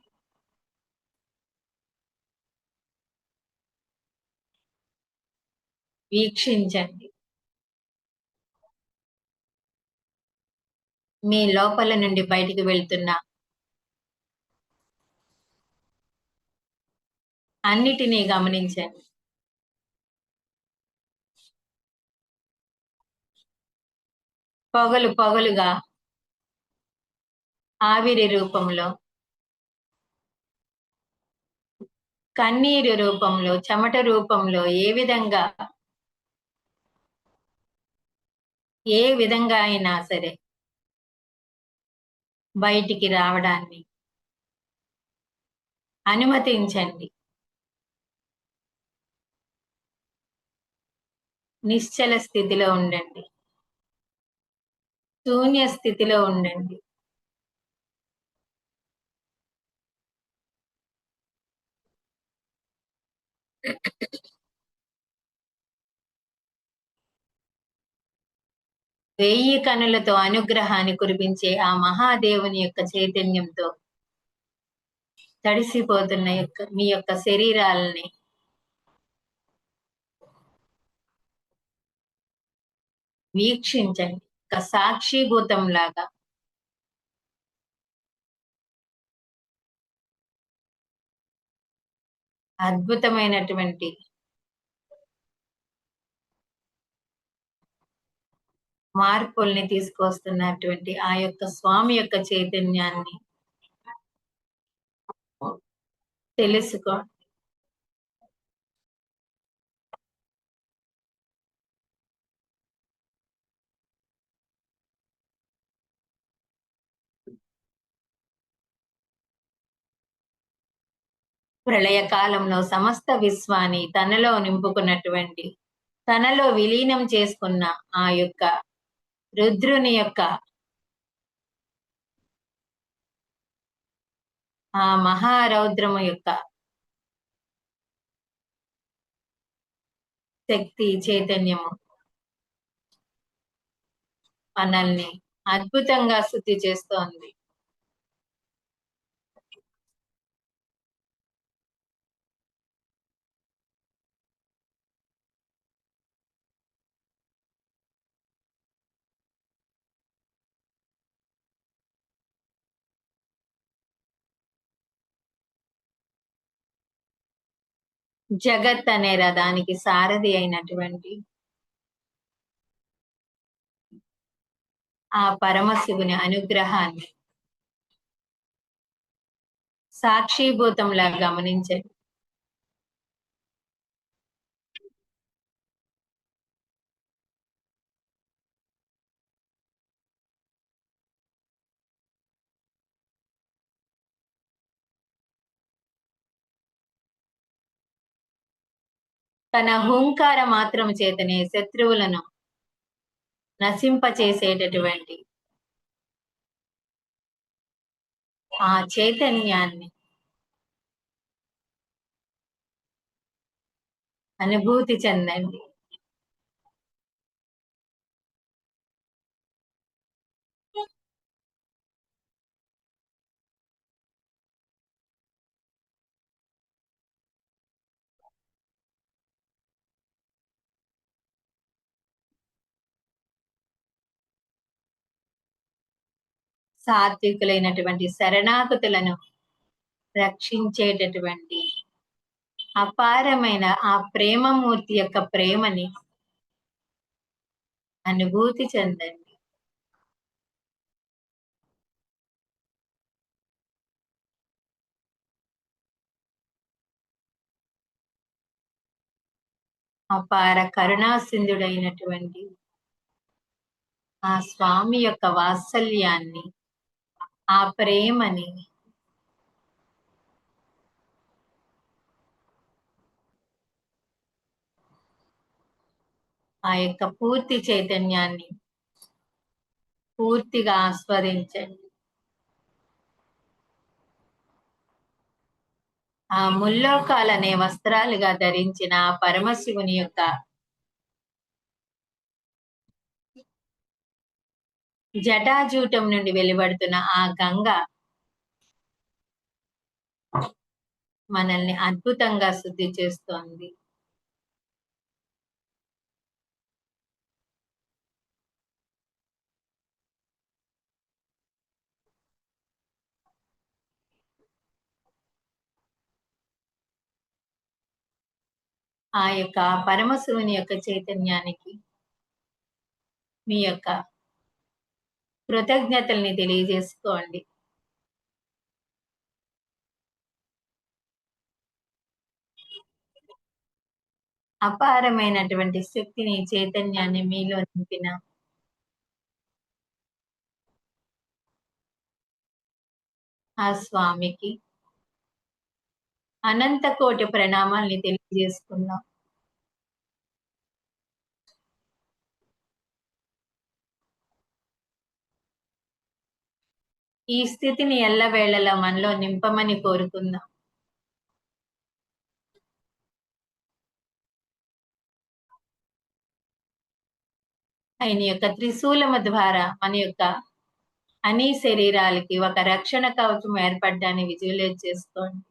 వీక్షించండి. మీ లోపల నుండి బయటికి వెళ్తున్న అన్నిటినీ గమనించండి. పొగలు పొగలుగా ఆవిరి రూపంలో, కన్నీరు రూపంలో, చెమట రూపంలో ఏ విధంగా అయినా సరే బయటికి రావడాన్ని అనుమతించండి. నిశ్చల స్థితిలో ఉండండి. శూన్య స్థితిలో ఉండండి. వెయ్యి కనులతో అనుగ్రహాన్ని కురిపించే ఆ మహాదేవుని యొక్క చైతన్యంతో తడిసిపోతున్న మీ యొక్క శరీరాలని వీక్షించండి. ఒక సాక్షిభూతం లాగా అద్భుతమైనటువంటి మార్పుల్ని తీసుకొస్తున్నటువంటి ఆ యొక్క స్వామి యొక్క చైతన్యాన్ని తెలుసుకో. ప్రళయ కాలంలో సమస్త విశ్వాన్ని తనలో నింపుకున్నటువంటి, తనలో విలీనం చేసుకున్న ఆ యొక్క రుద్రుని యొక్క ఆ మహారౌద్రము యొక్క శక్తి చైతన్యము మనల్ని అద్భుతంగా శుద్ధి చేస్తోంది. జగత్ అనే రథానికి సారథి అయినటువంటి ఆ పరమశివుని అనుగ్రహాన్ని సాక్షిభూతంలా గమనించండి. తన హుంకార మాత్రం చేతనే శత్రువులను నశింపచేసేటటువంటి ఆ చైతన్యాన్ని అనుభూతి చెందండి. సాత్వికులైనటువంటి శరణాగతులను రక్షించేటటువంటి అపారమైన ఆ ప్రేమమూర్తి యొక్క ప్రేమని అనుభూతి చెందండి. అపార కరుణాసింధుడైనటువంటి ఆ స్వామి యొక్క వాత్సల్యాన్ని, ఆ ప్రేమని ఆ యొక్క పూర్తి చైతన్యాన్ని పూర్తిగా ఆస్వాదించండి. ఆ ముల్లోకాలనే వస్త్రాలుగా ధరించిన ఆ పరమశివుని యొక్క జటాజూటం నుండి వెలువడుతున్న ఆ గంగ మనల్ని అద్భుతంగా శుద్ధి చేస్తోంది. ఆ యొక్క పరమశివుని యొక్క చైతన్యానికి మీ యొక్క కృతజ్ఞతల్ని తెలియజేసుకోండి. అపారమైనటువంటి శక్తిని, చైతన్యాన్ని మీలో నింపిన ఆ స్వామికి అనంత కోటి ప్రణామాల్ని తెలియజేసుకుందాం. ఈ స్థితిని ఎల్లవేళలా మనలో నింపమని కోరుకుందాం. ఆయన యొక్క త్రిశూలము ద్వారా మన యొక్క అన్ని శరీరాలకి ఒక రక్షణ కవచం ఏర్పడ్డాన్ని విజువలైజ్ చేసుకోండి.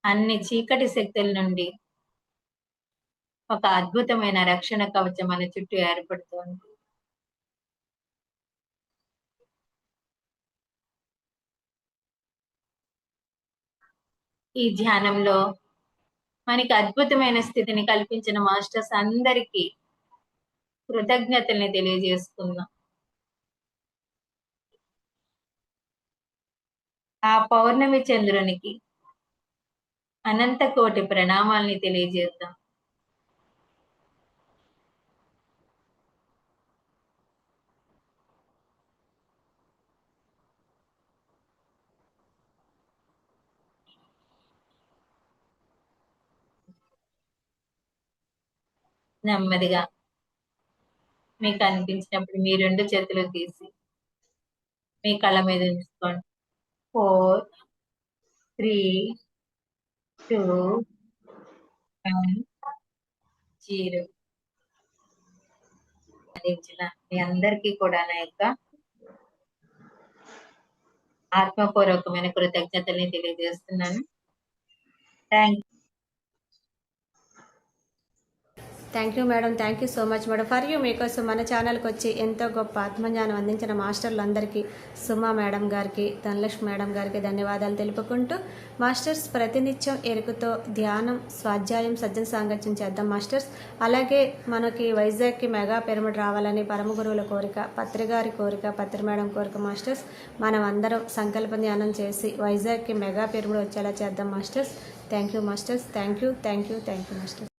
అన్ని చీకటి శక్తుల నుండి ఒక అద్భుతమైన రక్షణ కవచం మన చుట్టూ ఏర్పడుతోంది. ఈ ధ్యానంలో మనకి అద్భుతమైన స్థితిని కల్పించిన మాస్టర్స్ అందరికీ కృతజ్ఞతల్ని తెలియజేసుకుందాం. ఆ పౌర్ణమి చంద్రునికి అనంత కోటి ప్రణామాల్ని తెలియజేద్దాం. నెమ్మదిగా మీకు అనిపించినప్పుడు మీ 2 చేతులు తీసి మీ కళ్ళ మీద ఉంచుకోండి. 4, 3, 2, 1, 0. అందించిన మీ అందరికీ కూడా నా యొక్క ఆత్మపూర్వకమైన కృతజ్ఞతల్ని తెలియజేస్తున్నాను. Thank thank you madam, thank you so much madam. For you మీకోసం మన ఛానల్కి వచ్చి ఎంతో గొప్ప ఆత్మజ్ఞానం అందించిన మాస్టర్లందరికీ, సుమా మేడం గారికి, ధనలక్ష్మి మేడం గారికి ధన్యవాదాలు తెలుపుకుంటూ, మాస్టర్స్ ప్రతినిత్యం ఎరుకుతో ధ్యానం, స్వాధ్యాయం, సజ్జన సాంగత్యం చేద్దాం మాస్టర్స్. అలాగే మనకి వైజాగ్కి మెగా పిరమిడ్ రావాలని పరమ గురువుల కోరిక, పత్రి గారి కోరిక, పత్రి మేడం కోరిక మాస్టర్స్. మనం అందరం సంకల్ప ధ్యానం చేసి వైజాగ్కి మెగా పిరమిడ్ వచ్చేలా చేద్దాం masters. Thank you masters. Thank you masters.